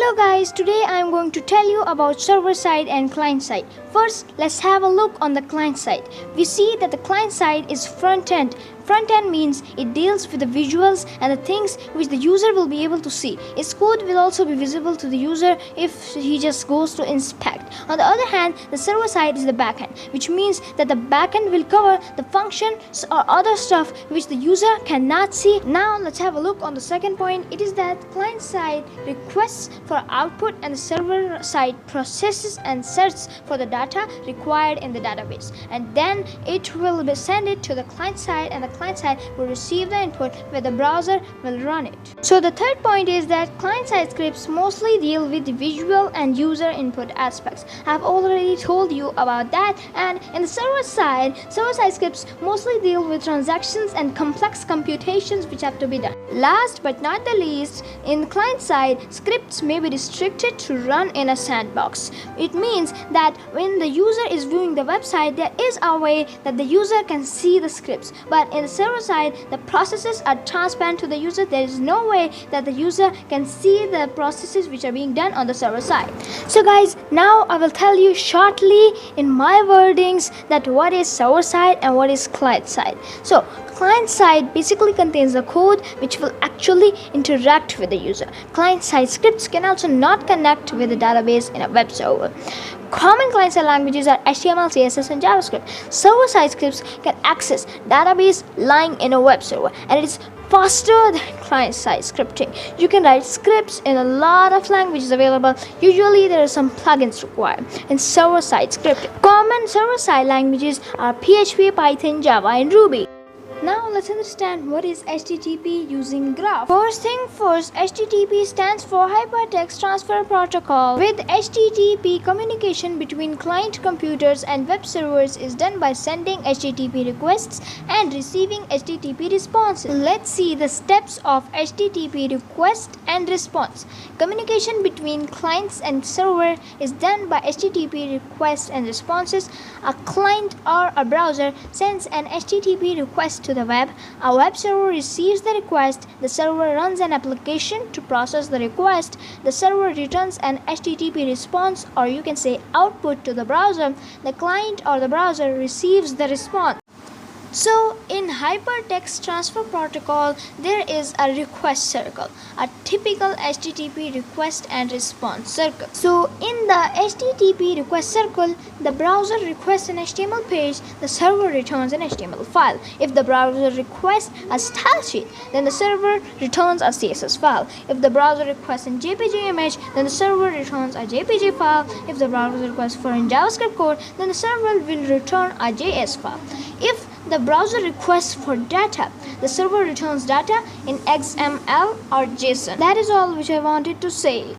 So guys, today I am going to tell you about server side and client side. First, let's have a look on the client side. We see that the client side is front end. Front end means it deals with the visuals and the things which the user will be able to see. Its code will also be visible to the user if he just goes to inspect. On the other hand, the server side is the backend, which means that the backend will cover the functions or other stuff which the user cannot see. Now let's have a look on the second point. It is that client side requests for output and the server side processes and searches for the data required in the database, and then it will be sent it to the client side, and the client side will receive the input where the browser will run it. So the third point is that client side scripts mostly deal with the visual and user input aspects. I've already told you about that. And in the server side scripts mostly deal with transactions and complex computations which have to be done. Last but not the least, in the client side, scripts may be restricted to run in a sandbox. It means that when the user is viewing the website, there is a way that the user can see the scripts, but in the server side, the processes are transparent to the user. There is no way that the user can see the processes which are being done on the server side. So guys, now I will tell you shortly in my wordings that what is server side and what is client side. So client side basically contains the code which will actually interact with the user. Client side scripts can also not connect with the database in a web server. Common client-side languages are HTML, CSS, and JavaScript. Server-side scripts can access database lying in a web server, and it is faster than client-side scripting. You can write scripts in a lot of languages available. Usually, there are some plugins required in server-side scripting. Common server-side languages are PHP, Python, Java, and Ruby. Now let's understand what is HTTP using graph. First thing first, HTTP stands for Hypertext Transfer Protocol. With HTTP, communication between client computers and web servers is done by sending HTTP requests and receiving HTTP responses. Let's see the steps of HTTP request and response. Communication between clients and server is done by HTTP requests and responses. A client or a browser sends an HTTP request to the web. A web server receives the request. The server runs an application to process the request. The server returns an HTTP response, or you can say output, to the browser. The client or the browser receives the response. So in Hypertext Transfer Protocol, there is a request circle, a typical HTTP request and response circle. So in the HTTP request circle, the browser requests an HTML page, the server returns an HTML file. If the browser requests a style sheet, then the server returns a CSS file. If the browser requests a JPG image, then the server returns a JPG file. If the browser requests for a JavaScript code, then the server will return a JS file. If the browser requests for data, the server returns data in XML or JSON. That is all which I wanted to say.